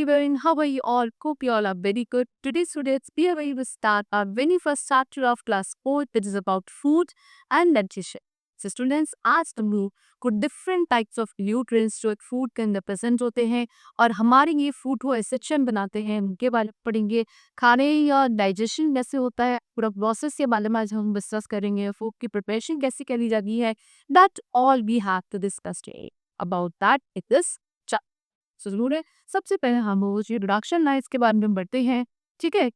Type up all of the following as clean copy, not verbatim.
everyone, how are you all? Hope you all are very good. Today's students, we are going to start our very first chapter of class 4, which is about food and nutrition. So students, आज हम लोग को different types of nutrients जो एक food के अंदर present होते हैं और हमारे ये फूड को एसेंशियल बनाते हैं, उनके बारे में पढ़ेंगे। खाने या डाइजेशन कैसे होता है, पूरा प्रोसेस के बारे में आज हम डिस्कस करेंगे। फूड की प्रिपरेशन कैसे करी जाती है, that all we have to discuss today about that in this. So जरूर है, सबसे पहले हम रोज इंट्रोडक्शन लाइन्स के बारे में बढ़ते हैं। ठीक है,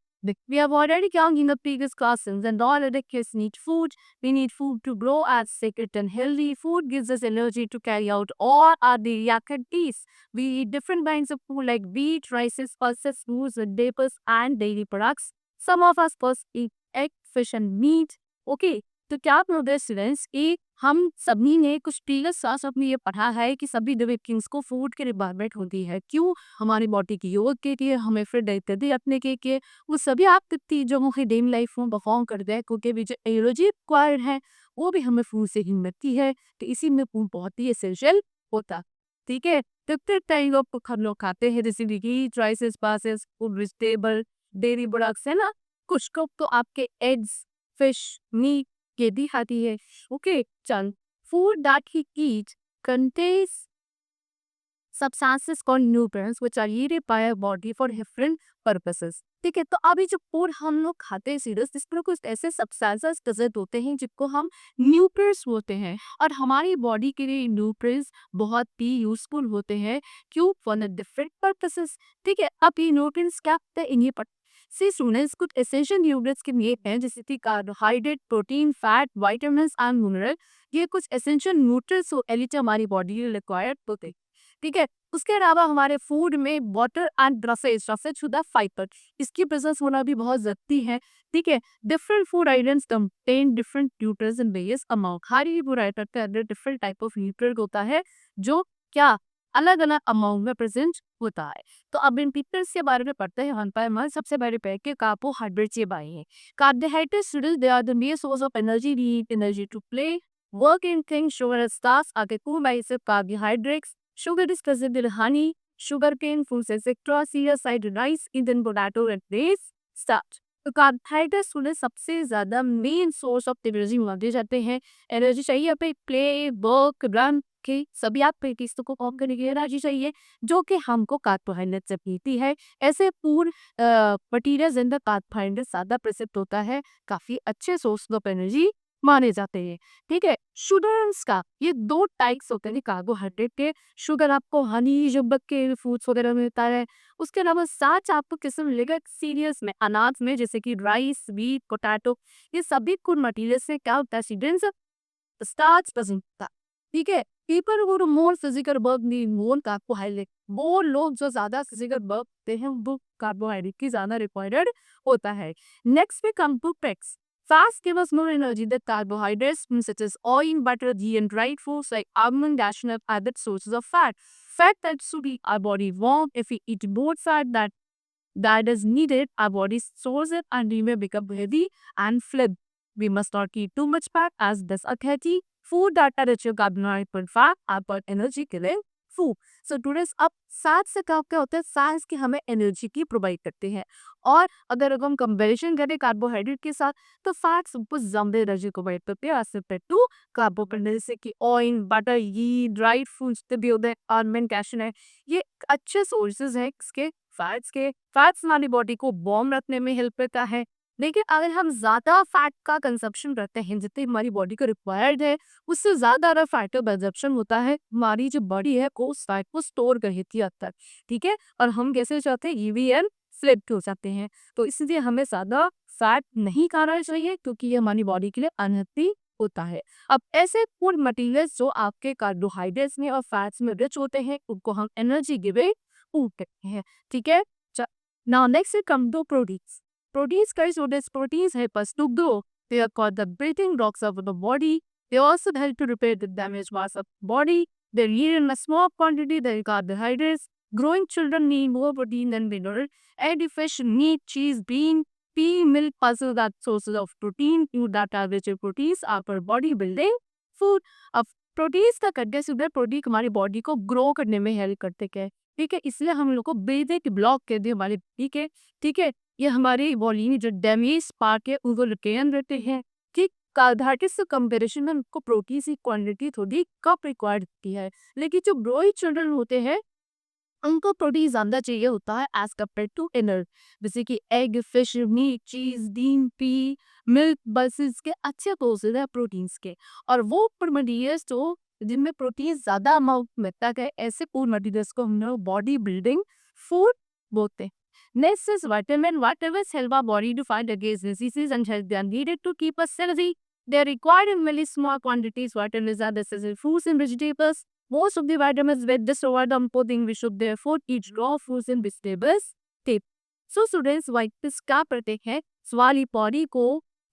we have already covered in the previous classes and all other kids need food. We need food to grow as sacred and healthy. Food gives us energy to carry out all our daily activities. We eat different kinds of food like wheat, rices, pulses, fruits, vegetables and dairy products. Some of us first eat egg, fish and meat. Okay, तो क्या आप notice students कि हम सभी ने कुछ previous class में ये पढ़ा है कि सभी लिविंग थिंग्स को फूड की रिक्वायरमेंट होती है। क्यों? हमारी बॉडी की योग के लिए, हमें फिट इत्यादि अपने के लिए, वो सभी आप चीज़ों को डेली लाइफ में परफॉर्म करते हैं क्योंकि भी जो एनर्जी रिक्वायर्ड है वो भी हमें फूड से ही मिलती है। तो इसी में फूड बहुत ही एसेंशियल होता। ठीक है, डिफरेंट टाइप ऑफ हम लोग खाते हैं जैसे कि राइसेस, पासेस, वेजिटेबल, डेयरी प्रोडक्ट्स है ना। कुछ को तो आपके एग्स, फिश, मीट ये भी खाती है। ओके, चल food that he eats contains substances called nutrients which are needed by our body for different purposes. ठीक है, तो अभी जो फूड हम लोग खाते हैं सीरियस, इसमें कुछ ऐसे सब्सटेंसेस प्रेजेंट होते हैं जिनको हम न्यूट्रिएंट्स बोलते हैं और हमारी बॉडी के लिए न्यूट्रिएंट्स बहुत ही यूजफुल होते हैं। क्यों? For the different purposes. ठीक है, अब ये न्यूट्रिएंट्स क्या होते हैं, इन्हीं पर सी स्टूडेंट्स कुछ एसेंशियल न्यूट्रिएंट्स के लिए हैं जैसे कि carbohydrate, protein, fat, vitamins and mineral. ये कुछ एसेंशियल न्यूट्रिएंट्स हमारी बॉडी के लिए रिक्वायर्ड होते हैं। ठीक है, उसके अलावा हमारे फूड में वाटर एंड ड्रसेज शुद्ध फाइबर, इसकी प्रेजेंस होना भी बहुत जरूरी है। ठीक है, different food items contain different nutrients in various amount. Her he food item के अंदर डिफरेंट टाइप ऑफ न्यूट्रिएंट होता है जो क्या अलग अलग अमाउंट में प्रेजेंट होता है। तो अब इन न्यूट्रिएंट्स के बारे में पढ़ते हैं। हमारे सबसे बड़े पैक के कार्बोहाइड्रेट्स ये बाई हैं। Carbohydrates they are the main source of energy. We need energy to play work in things. Sugar and starch are the two basic carbohydrates. Sugar is present in honey, sugarcane, fruits, etc. Cereals like rice, Indian potato and maize, starch. तो carbohydrates उन्हें सबसे ज्यादा main source of energy माने जाते हैं। Energy चाहिए पे play, work, run के सभी आप किस्तों को कॉम करने की एनर्जी चाहिए जो कि हमको कार्बोहाइड्रेट से मिलती है। ऐसे पूर्ण मटीरियल जिनका कार्बोहाइड्रेट ज्यादा प्रसिद्ध होता है, काफी अच्छे सोर्स ऑफ एनर्जी माने जाते हैं। ठीक है, शुगर्स का ये दो टाइप्स होते हैं कार्बोहाइड्रेट के। शुगर आपको हनी, जुब्बक के फ्रूट्स वगैरह में मिलता है। उसके अलावा साथ आपको किस्म मिलेगा सीरियल्स में, अनाज में, जैसे कि राइस, व्हीट, पोटैटो। ये सभी कुल मटीरियल से क्या होता है स्टूडेंट्स, स्टार्च प्रेजेंट होता है। ठीक है, पीपल वो more physical work need more carbohydrate. वो लोग जो ज्यादा फिजिकल वर्क करते हैं वो कार्बोहाइड्रेट की ज्यादा रिक्वायर्ड होता है। नेक्स्ट पे come to fats. Fats give us more energy than carbohydrates, such as oil, butter, ghee, and dried foods like almond, cashew nut, other sources of fat. Fat tends to keep our body warm. If we eat more fat that is needed, our body stores it and we may become heavy and flib. We must not eat too much fat as this unhealthy. Food that are rich in carbohydrate and fat are but energy killing food. So today's अब साथ से क्या क्या होता है, साथ की हमें एनर्जी की प्रोवाइड करते हैं। और अगर हम कंपैरिजन करें कार्बोहाइड्रेट के साथ तो फैट्स बहुत ज़्यादा एनर्जी प्रोवाइड करते हैं एज कम्पेयर टू कार्बोहाइड्रेट। जैसे कि ऑयल, बटर, घी, ड्राइड फ्रूट्स भी होते हैं, आलमंड, कैशू नट, ये अच्छे सोर्सेज हैं इसके फैट्स के। फैट्स हमारी बॉडी को वार्म रखने में हेल्प करता है। लेकिन अगर हम ज़्यादा फैट का कंजप्शन करते हैं जितनी हमारी बॉडी को रिक्वायर्ड है, उससे ज़्यादा अगर फैट का कंजप्शन होता है, हमारी जो बॉडी है को उस फैट को स्टोर कर लेती है हद तक। ठीक है, और हम कैसे हो जाते हैं, ईवीएन फ्लिप हो जाते हैं। तो इसलिए हमें ज़्यादा फैट नहीं खाना चाहिए क्योंकि ये हमारी बॉडी के लिए अनहेल्थी होता है। अब ऐसे फूड मटीरियल्स जो आपके कार्बोहाइड्रेट्स में और फैट्स में रिच होते हैं उनको हम एनर्जी गिविंग फूड कहते हैं। ठीक है, now next come to proteins. Proteins guys, so these proteins help us to grow. They are called the building blocks of the body. They also help to repair the damaged parts of the body. They need in a small quantity the carbohydrates. Growing children need more protein than mineral. Egg, fish, meat, cheese, bean, pea, milk, pulses that sources of protein. Food that are rich in proteins are for body building food. अब proteins का करने से protein हमारी body को grow करने में help करते हैं। ठीक है, इसलिए हम लोग को ब्रीदिंग ब्लॉक कर दे हमारे, ठीक है, ये हमारी बॉडी में जो डैमेज पार्ट है उनको रिटेन रहते हैं, ठीक। कार्बोहाइड्रेट से कंपेरिजन में उनको प्रोटीन की क्वांटिटी थोड़ी कम रिक्वायर्ड होती है, लेकिन जो ग्रोइंग चिल्ड्रन होते हैं उनको प्रोटीन ज़्यादा चाहिए होता है एज़ कम्पेयर टू इनर, जैसे कि egg, fish, meat, cheese, bean, pea, milk, pulses के अच्छे सोर्सेज है प्रोटीन्स के। और वो फूड मटेरियल्स जो जिनमें प्रोटीन ज़्यादा अमाउंट मिलता है, ऐसे फूड मटेरियल्स को हम लोग बॉडी बिल्डिंग फूड बोलते हैं। Next is vitamin, vitamins help our body to fight against diseases and help they are needed to keep us healthy. They are required in very small quantities. Vitamins are necessary in fruits and vegetables. Most of the vitamins with this over the pudding, we should therefore eat raw fruits and vegetables. Tip. So students, vitamins क्या करते हैं? हमारी body को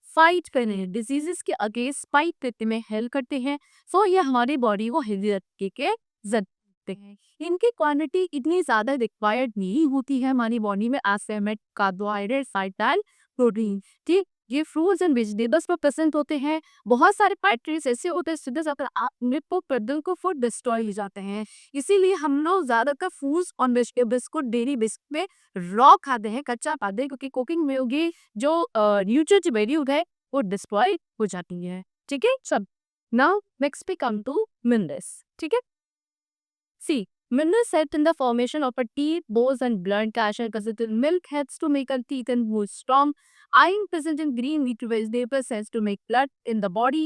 fight करने हैं, diseases के against fight करने में हेल्प करते हैं। सो ये हमारी बॉडी को हेल्दी रखने के जरूरत हैं। इनकी क्वांटिटी इतनी ज़्यादा रिक्वायर्ड नहीं होती है हमारी बॉडी में एज सेमेट कार्बोहाइड्रेट, फैट एंड प्रोटीन, ठीक। ये फ्रूट्स एंड वेजिटेबल्स में प्रेजेंट होते हैं। बहुत सारे फैक्टरीज ऐसे होते हैं सीधे जाकर प्रदन को फूड डिस्ट्रॉय हो जाते हैं, इसीलिए हम लोग ज़्यादातर फ्रूट्स और वेजिटेबल्स को डेली बेसिस पे रॉ खाते हैं, कच्चा खाते हैं, क्योंकि कुकिंग में होगी जो न्यूट्रिएंट वैल्यू है वो डिस्ट्रॉय हो जाती है, ठीक है सब। नाउ नेक्स्ट पे कम टू मिनरल्स, ठीक है। See, minerals help in the formation of a teeth, bones, and blood. Calcium present in milk helps to make our teeth and bones strong. Iron present in green leafy vegetables helps to make blood in the body.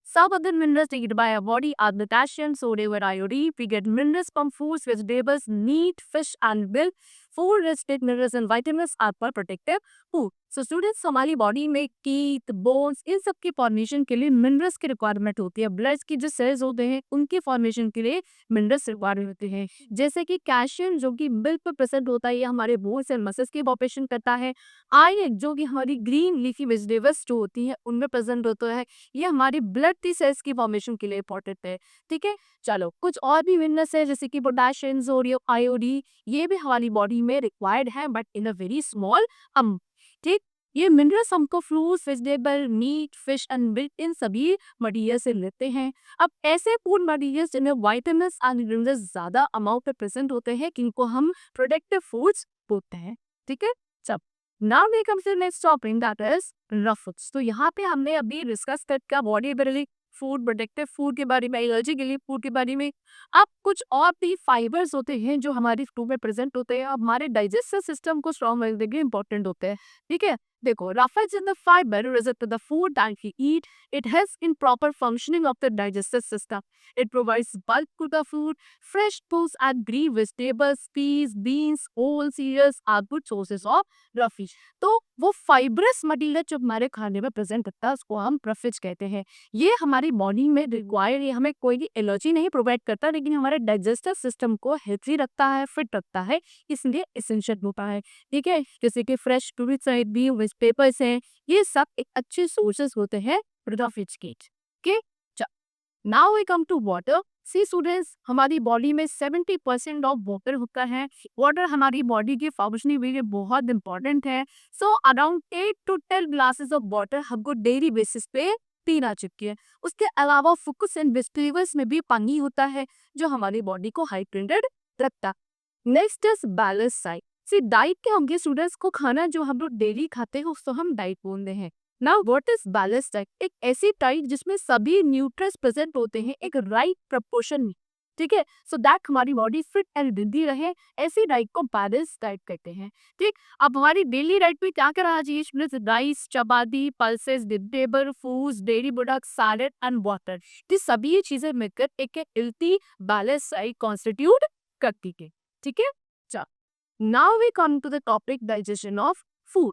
Some other minerals needed by our body are potassium, sodium, and iodine. We get minerals from fruits, vegetables, meat, fish, and milk. Food rich with minerals and vitamins are for protective food. So students, हमारी body में teeth, bones, इन सब की formation के लिए minerals की requirement होती है। Blood की जो सेल्स होते हैं उनकी फॉर्मेशन के लिए मिनरल्स रिक्वायर्ड होते हैं, जैसे कि कैल्शियम जो कि मिल्क पर प्रेजेंट होता है, ये हमारे बोन्स एंड मसल्स की फॉर्मेशन करता है। आयरन जो कि हमारी ग्रीन लीफी वेजिटेबल्स जो होती हैं उनमें प्रेजेंट होता है, ये हमारी ब्लड की सेल्स की फॉर्मेशन के लिए इंपॉर्टेंट है, ठीक है। चलो कुछ और भी मिनरल्स है जैसे कि पोटेशियम, सोडियम, आयोडीन, ये भी हमारी बॉडी में रिक्वायर्ड है but in a very small amount, ठीक। ये मिनरल्स हमको fruits, vegetable, meat, fish and milk इन सभी मटेरियल से लेते हैं। अब ऐसे फूड मटेरियल्स जिनमें विटामिन्स एंड मिनरल्स ज्यादा अमाउंट में प्रेजेंट होते हैं किनको हम प्रोडक्टिव फूड्स बोलते हैं, ठीक है। सब now we come to next topic that is rough foods. तो यहाँ पे हमने अभी डिस्कस कर body building food, productive food के बारे में, एलर्जी के लिए फूड के बारे में। अब कुछ और भी फाइबर्स होते हैं जो हमारी फूड में प्रेजेंट होते हैं और हमारे डाइजेस्टिव सिस्टम को स्ट्रॉन्ग रखने के लिए इंपॉर्टेंट होते हैं, ठीक है। देखो, roughage in the fibre result to the food that we eat. It helps in proper functioning of the digestive system. It provides bulk to the food. Fresh foods and green vegetables, peas, beans, whole cereals are good sources of roughage. तो वो fibrous material जो हमारे खाने में present होता है उसको हम रफेज कहते हैं। ये हमारी बॉडी में रिक्वायर्ड, ये हमें कोई भी एलर्जी नहीं प्रोवाइड करता, लेकिन हमारे डाइजेस्टिव सिस्टम को हेल्थी रखता है, फिट रखता है, इसलिए एसेंशियल होता है, ठीक है। जैसे कि फ्रेश फ्रूट्स है, बी पेपर्स हैं, ये सब एक अच्छे सोर्सेस होते हैं रफेज के, okay. Now we come to water. See students, हमारी बॉडी में 70% ऑफ वाटर होता है। वाटर हमारी बॉडी की फंक्शनिंग के लिए बहुत इंपॉर्टेंट है। So around 8 to 10 glasses of water हमको डेली बेसिस पे पीना चाहिए। उसके अलावा फ्रूट्स एंड वेजिटेबल्स में भी पानी होता है जो हमारी बॉडी को हाइड्रेटेड रखता है। Next is balance diet. See diet के होंगे स्टूडेंट्स को खाना जो हम लोग डेली खाते हैं उसको हम डाइट बोलते हैं। Now what is balance diet? एक ऐसी डाइट जिसमें सभी न्यूट्रिएंट्स प्रेजेंट होते हैं एक राइट प्रपोर्शन में, ठीक है। सो दैट हमारी बॉडी फिट एंड हेल्दी रहे, ऐसी डाइट को बैलेंस डाइट कहते हैं, ठीक। अब हमारी डेली डाइट में क्या करना चाहिए? Rice, chapati, pulses, vegetable, fruits, dairy product, salad and water, ये सभी चीजें मिलकर एक हेल्दी बैलेंस डाइट कॉन्स्टिट्यूट करती है, ठीक है। Now we come to the topic digestion of food.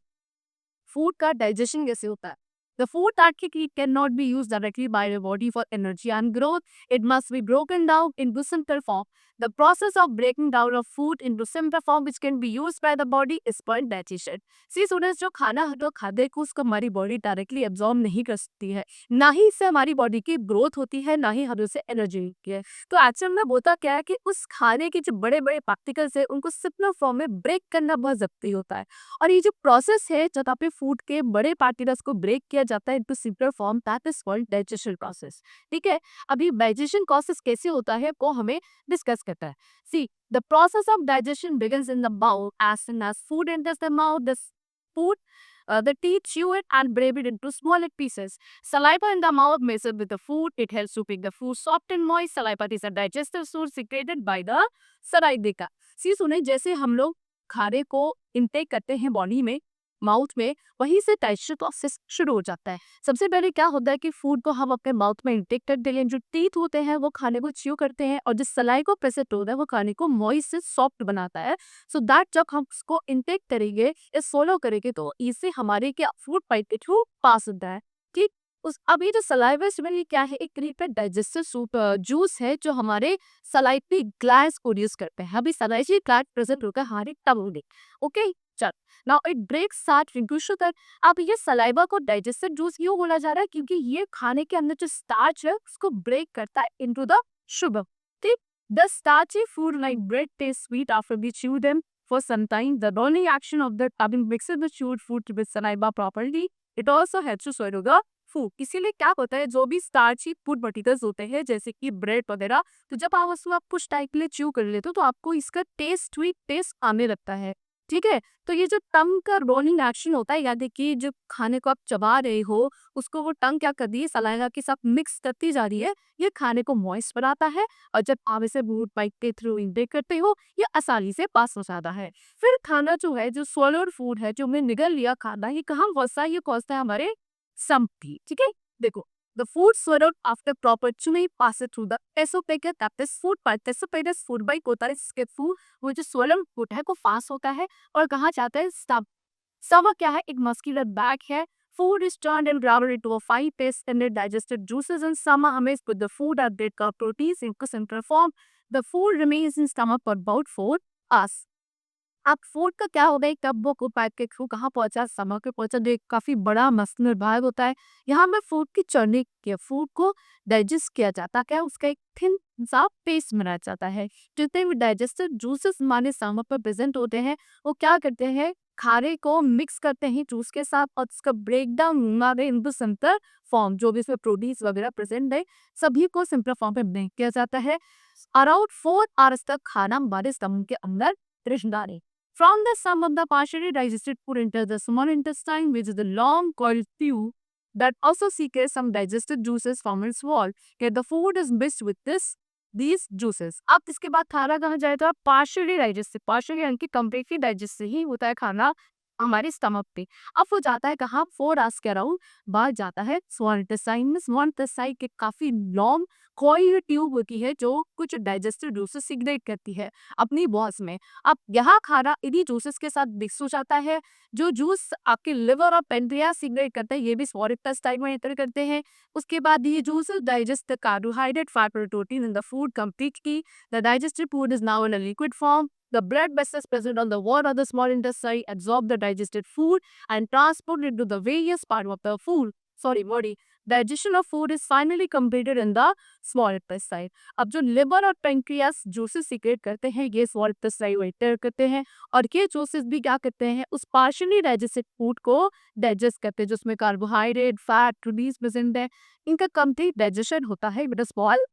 Food का डाइजेशन कैसे होता है? The food that we eat cannot be used directly by the body for energy and growth. It must be broken down into simple form. The process of breaking down of food into simple form which can be used by the body is called digestion. See students, जो खाना हम लोग खाते हैं उसको हमारी body directly absorb नहीं कर सकती है, ना ही इससे हमारी बॉडी की ग्रोथ होती है, ना ही हमें उससे एनर्जी मिलती है। तो एक्चुअल में होता क्या है कि उस खाने के जो बड़े बड़े पार्टिकल्स है उनको सिंपल फॉर्म में ब्रेक करना बहुत जरूरी होता है। और ये जो प्रोसेस है जहाँ पे फूड के बड़े पार्टिकल्स को ब्रेक किया जाता है into simpler form, that is called digestion process, ठीक है। अभी डाइजेशन प्रोसेस कैसे होता है वो हमें डिस्कस करता है। See the process of digestion begins in the mouth as soon as food enters the mouth the food the teeth chew it and break it into smaller pieces. Saliva in the mouth messes with the food. It helps to make the food soft and moist. Saliva is a digestive source secreted by the saliva. सी सुने जैसे हम लोग खाने को intake करते हैं body में mouth में, वहीं से डाइजेशन प्रोसेस शुरू हो जाता है। सबसे पहले क्या होता है कि फूड को हम अपने माउथ में इनटेक करते हैं, जो टीथ होते हैं वो खाने को च्यू करते हैं और जो सलाइवा प्रेजेंट होता है वो खाने को मॉइस्ट से सॉफ्ट बनाता है। सो दैट जब हम उसको इनटेक करेंगे या सोलो करेंगे तो इससे हमारे क्या फूड पाइप के थ्रू पास होता है। ठीक, उस अब ये जो सलाइवा में क्या है, एक तरीके का डाइजेस्टिव सूप जूस है जो हमारे सलाइवरी ग्लैंड्स को यूज करते हैं। अभी सलाइवरी ग्लैंड प्रेजेंट होकर हमारे टंग में। ओके, चल now it breaks fat into sugar. अब ये सलाइवा को डाइजेस्टिव जूस क्यों बोला जा रहा है, क्योंकि ये खाने के अंदर जो स्टार्च है उसको ब्रेक करता है इनटू द शुगर। ठीक, the starchy food like bread taste sweet after we chew them for some time. The bonding action of the having mixed the chewed food with saliva properly, it also helps to swallow the food. इसीलिए क्या होता है, जो भी starchy food materials होते हैं जैसे कि ब्रेड वगैरह, तो जब आप उसको आप कुछ टाइम के लिए च्यू कर लेते हो तो आपको इसका टेस्ट स्वीट टेस्ट आने लगता है। ठीक है, तो ये जो टंग का रोलिंग एक्शन होता है, याद देखिए जब खाने को आप चबा रहे हो उसको वो टंग क्या कर रही है, सलाइवा के साथ मिक्स करती जा रही है, ये खाने को मॉइस्ट बनाता है और जब आप इसे मुंह पाइप के थ्रू इनटेक करते हो ये आसानी से पास हो जाता है। फिर खाना जो है, जो सोलर फूड है, जो हमने निगल लिया खाना, ये कहाँ पहुंचता है, ये पहुंचता है हमारे संपी। ठीक है, देखो the food swallowed after proper chewing passes through the esophagus, that is food part। esophagus food by होता है इसके food, वो जो swallowed food है को पास होता है और कहाँ जाता है, stomach। stomach क्या है, एक मस्कुलर बैग है। Food is turned and grounded into a fine paste and it digested juices and stomach amazed with the food are bread का proteins in central form। The food remains in stomach for about 4 hours। अब food का क्या होगा, एक तब वो pipe के through कहाँ पहुंचा, स्टमक पे पहुंचा, जो एक काफी बड़ा मस्कुलर भाग होता है। यहाँ में फूड की चर्नी के फूड को डाइजेस्ट किया जाता है, उसका एक थिन सा पेस्ट बनाया जाता है। जितने भी डाइजेस्टिव जूसेस हमारे स्टमक पर प्रेजेंट होते हैं वो क्या करते हैं, खाने को मिक्स करते हैं जूस के साथ और उसका ब्रेक डाउन हमारे इनटू सिंपल फॉर्म, जो भी इसमें प्रोटीन्स वगैरह प्रेजेंट है सभी को सिंपल फॉर्म पे ब्रेक किया जाता है। अराउंड 4 आवर्स तक खाना हमारे स्टमक के अंदर रिश्ता नहीं। From the sum of the partially digested food enters the small intestine, which is the long coiled tube that also secretes some digested juices from its wall. Yet the food is mixed with these juices। अब इसके बाद खाना कहाँ जाएगा, partially digested, partially यानी कि completely digested ही होता है खाना हमारे स्टमक पे। अब वो जाता है कहाँ, 4 आवर्स के अराउंड बाद जाता है स्मॉल इंटेस्टाइन में। स्मॉल इंटेस्टाइन के काफी लॉन्ग कोई ट्यूब होती है जो कुछ डाइजेस्टिव जूसेस सिग्रेट करती है अपनी बॉल्स में। अब यहाँ खाना इन्हीं जूसेस के साथ मिक्स हो जाता है। जो जूस आपके लिवर और पेनक्रियास सिग्रेट करते हैं ये भी स्मॉल इंटेस्टाइन में एंटर करते हैं। उसके बाद ये juices digest the carbohydrate fat protein in the food completely. The digested food is now in a liquid form. The blood vessels present on the wall of the small intestine absorb the digested food and transport it to the various parts of the body. Digestion of food is finally completed in the small intestine। अब जो liver और pancreas juices secret करते हैं ये small intestine में enter करते हैं और ये जूसेस भी क्या करते हैं, उस पार्शियली डाइजेस्टेड फूड को डाइजेस्ट करते हैं जिसमें कार्बोहाइड्रेट फैट प्रोटीन्स प्रेजेंट है। इनका कंप्लीट डाइजेशन होता है विद स्मॉल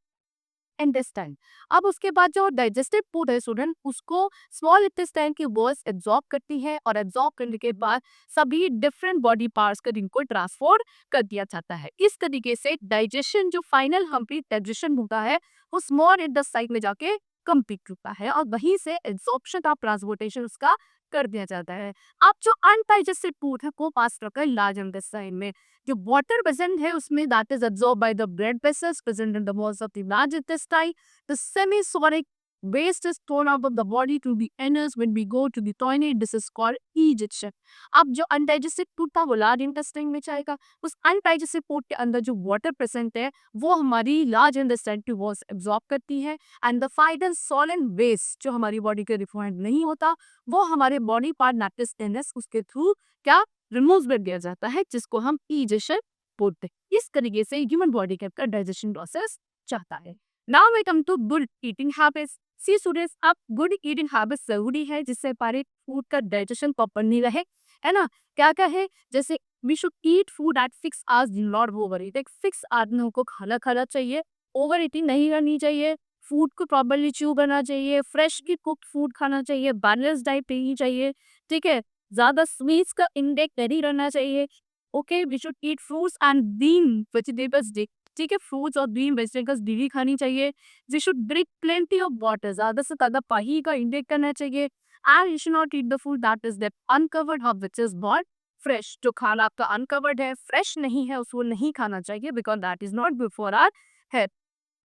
इंटेस्टाइन। अब उसके बाद जो डाइजेस्टिव फूड है स्टूडेंट, उसको स्मॉल इंटेस्टाइन की वॉल्स एब्जॉर्ब करती है और एब्जॉर्ब करने के बाद सभी डिफरेंट बॉडी पार्ट्स का इनको ट्रांसफर कर दिया जाता है। इस तरीके से डाइजेशन जो फाइनल कंप्लीट डाइजेशन होता है वो स्मॉल इंटेस्टाइन में जाके कंप्लीट होता है और वहीं से एब्जॉर्प्शन ऑफ ट्रांसपोर्टेशन उसका कर दिया जाता है। अब जो अनडाइजेस्टेड फूड है वो पास करकर लार्ज इंटेस्टाइन में। जो वाटर प्रेजेंट है उसमें that is absorb by the blood vessels present in the walls of the large intestine. The semisolid waste is thrown out of the body to the anus when we go to the toilet। This is called ejection। अब जो undigested food था वो large intestine में जाएगा। उस undigested food के अंदर जो वाटर प्रेजेंट है वो हमारी लार्ज इंटेस्टाइन की वॉल्स एब्जॉर्ब करती है and the final solid waste जो हमारी बॉडी के रिफाइंड नहीं होता वो हमारे बॉडी पार्ट नाटिस एनस उसके थ्रू क्या रिमूव कर दिया जाता है जिसको हम इजेशन बोलते हैं। इस तरीके से ह्यूमन बॉडी का डाइजेशन प्रोसेस चाहता है। Now we come to good eating habits. See students, अब गुड ईटिंग हैबिट्स जरूरी है जिससे हमारे फूड का डाइजेशन प्रॉपरली रहे, है ना। क्या क्या है, जैसे we should eat food at fix hours, not over eat. एक फिक्स आदमी को खाना खाना चाहिए, ओवर ईटिंग नहीं करनी चाहिए। फूड को प्रॉपर्ली च्यू करना चाहिए, फ्रेशली कुक्ड फूड खाना चाहिए, बैलेंस डाइट पीनी चाहिए, ठीक है? ज़्यादा स्वीट्स का इंटेक नहीं रहना चाहिए। Okay, we should eat fruits and green vegetables day, ठीक है? फ्रूट्स और ग्रीन वेजिटेबल्स डेली खानी चाहिए। We should drink plenty of water, ज़्यादा से ज़्यादा पानी का इंटेक करना चाहिए। And you should not eat the food that is that uncovered और व्हिच इज नॉट फ्रेश। जो खाना आपका अनकवर्ड है, फ्रेश नहीं है, उसको नहीं खाना चाहिए because that is not good for our health.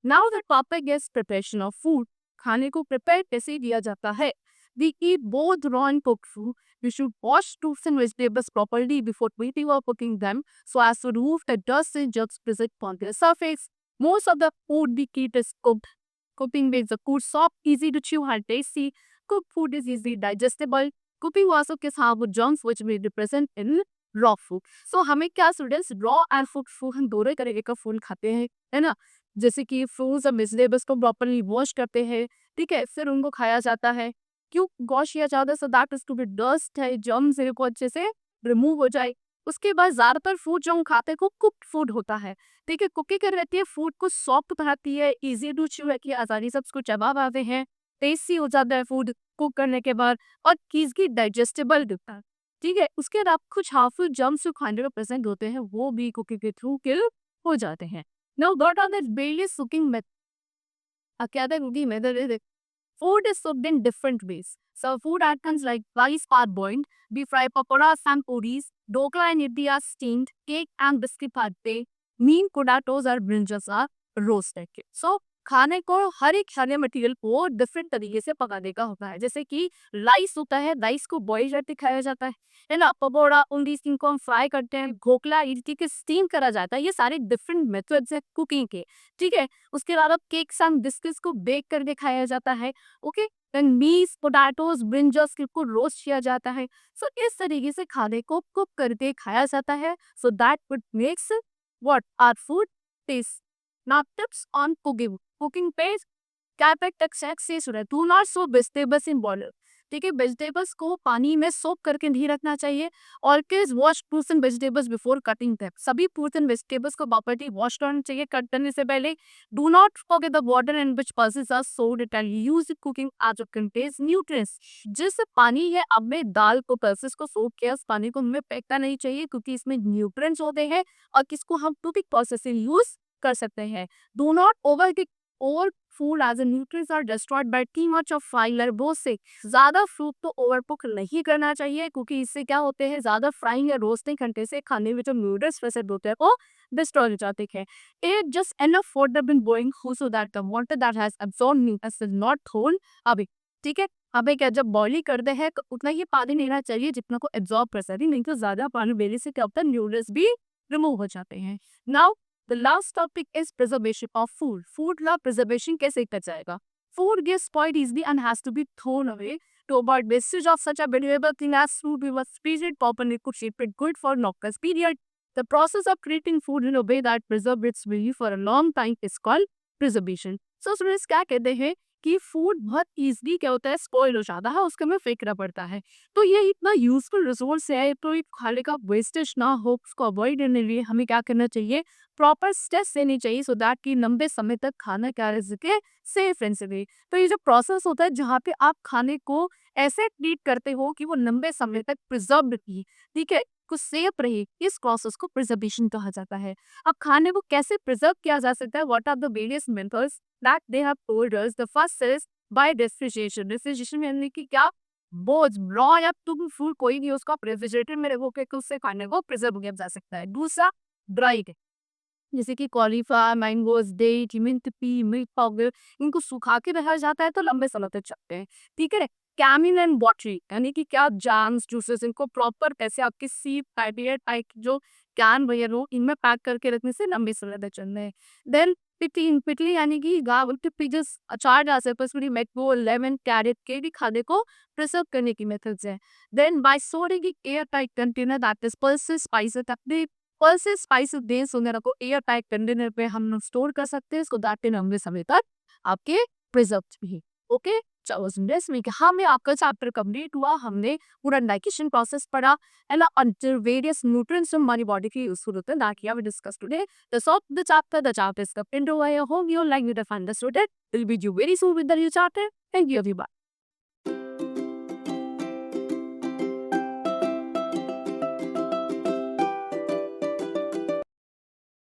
Now the topic is preparation of food. खाने को प्रिपेयर कैसे किया जाता है? We eat both raw and cooked food. We should wash fruits and vegetables properly before eating or cooking them so as to remove the dust and germs present on their surface. Most of the food we eat is cooked. Cooking makes the food soft, easy to chew, and tasty. Cooked food is easily digestible. Cooking also kills harmful germs which may be present in raw food. So हमें क्या students, raw and cooked food हम दोनों तरीके का food खाते हैं, है ना? जैसे कि फ्रूट्स और वेजिटेबल्स को प्रॉपरली वॉश करते हैं, ठीक है? फिर उनको खाया जाता है। क्यों वॉश किया जाता है? So that is to be dust है, जर्म्स है को अच्छे से रिमूव हो जाए। उसके बाद ज़्यादातर फूड जो हम खाते हैं वो कुक्ड फूड होता है, ठीक है? कुकिंग कर रहती है, फूड को सॉफ्ट बनाती है, इजी टू च्यू है कि आसानी से उसको चबा पाते हैं, टेस्टी हो जाता है फूड कुक करने के बाद और ईजली डाइजेस्टेबल दिखता है, ठीक है? उसके बाद कुछ हार्मफुल जर्म्स जो खाने में प्रेजेंट होते हैं वो भी कुकिंग के थ्रू किल हो जाते हैं। Now what are the various cooking method? क्या था cooking method? Food is cooked in different ways. So food items like rice are boiled, we fry pakoras and puris, dokla and idli are steamed, cake and biscuit are baked, mean potatoes or brinjals are roasted. So खाने को हर एक खाने material को different तरीके से पकाने का होता है। जैसे कि राइस होता है, राइस को बॉईल करके खाया जाता है ना? पकौड़ा उन चीज को हम फ्राई करते हैं, ढोकला इडली के स्टीम करा जाता है। ये सारे डिफरेंट मेथड्स है कुकिंग के, ठीक है? उसके अलावा केक्स एंड बिस्किट्स को बेक करके खाया जाता है। Okay, then meat potatoes brinjals को रोस्ट किया जाता है। सो इस तरीके से खाने को कुक करके खाया जाता है, so that would makes what our food taste. Now tips on cooking. Cooking page कैपेट access do not so vegetables in boiler, ठीक है? वेजिटेबल्स को पानी में सोक करके नहीं रखना चाहिए। Always wash fruits and vegetables before cutting them. सभी फ्रूट्स एंड वेजिटेबल्स को प्रॉपर्ली वॉश करना चाहिए कट करने से पहले। Do not forget the water in which pulses are sold it and use it cooking as it contains nutrients. जिस पानी है अब में दाल को पल्सेस को सोख किया, उस पानी को हमें फेंकना नहीं चाहिए क्योंकि इसमें न्यूट्रिएंट्स होते हैं और किसको हम कुकिंग प्रोसेस से यूज कर सकते हैं। Do not over all food as the nutrients are destroyed by too much of frying or roasting. ज़्यादा फूड तो ओवर कुक नहीं करना चाहिए क्योंकि इससे क्या होते हैं, ज़्यादा फ्राइंग या रोस्टिंग करने से खाने में जो न्यूट्रिएंट्स प्रेजेंट होते हैं वो डिस्ट्रॉय हो जाते हैं। It just enough water been boiling so that the water that has absorbed nutrients is not thrown away. ठीक है? हमें क्या जब बॉइलिंग करते हैं तो उतना ही पानी लेना चाहिए जितना को एब्जॉर्ब कर सके, नहीं तो ज़्यादा पानी लेने से क्या होता है, न्यूट्रिएंट्स भी रिमूव हो जाते हैं। Now the last topic is preservation of food. Food का प्रिजर्वेशन कैसे किया जाएगा? Food gets spoiled easily and has to be thrown away. To avoid wastage of such a valuable thing as food, we must freeze it properly to keep it good for longer period. The process of creating food in a way that preserves its value for a long time is called preservation. So students क्या कहते हैं कि food बहुत easily क्या होता है, spoil हो जाता है, उसको हमें फेंकना पड़ता है। तो ये इतना यूजफुल रिसोर्स है, तो ये खाने का वेस्टेज ना हो, उसको अवॉइड करने के लिए हमें क्या करना चाहिए, प्रॉपर स्टेप्स लेनी चाहिए सो दैट कि लंबे समय तक खाना क्या रह सके, सेफ रह सके। तो ये जो प्रोसेस होता है जहाँ पे आप खाने को ऐसे ट्रीट करते हो कि वो लंबे समय तक प्रिजर्व रहे, ठीक है, कुछ सेफ रहे, इस प्रोसेस को प्रिजर्वेशन कहा जाता है। अब खाने को कैसे प्रिजर्व किया जा सकता है, what are the various methods that they have told us. The first is by refrigeration. Refrigeration यानी कि क्या, बोझ रॉ या तुम फूड कोई भी उसका रेफ्रिजरेटर में रखो के उससे खाने को प्रिजर्व किया जा सकता है। दूसरा ड्राइड, जैसे कि cauliflower, mangoes, date, mint pea, milk powder, इनको सुखा के रखा जाता है तो लंबे समय तक चलते हैं, ठीक है। कैमिन एंड बॉटरी यानी कि क्या, जैम्स, जूसेस, इनको प्रॉपर ऐसे आपके सीप टाइप जो कैन वगैरह हो इनमें पैक करके रखने से लंबे समय तक चल रहे हैं। देन पिटली पिटली यानी कि पिजस अचार जा सकते, मैंगो, लेमन, कैरेट के भी खाने को प्रिजर्व करने की मेथड्स है। Then by storing air tight container that is pulses spices, अपने पल्सेस स्पाइसेस बेस वगैरह को एयर टाइट कंटेनर पे हम स्टोर कर सकते हैं, इसको दैट लंबे समय तक आपके प्रिजर्व भी। ओके, स्टूडेंट्स में कि हमें आपका चैप्टर कंप्लीट हुआ, हमने पूरा डाइजेशन प्रोसेस पढ़ा है ना, अंडर वेरियस न्यूट्रिएंट्स हमारी बॉडी के यूजफुल होते हैं, that we have discussed today the solve the chapter is complete. I hope you like you have understood it. We'll meet you very soon with the new chapter. Thank you everyone.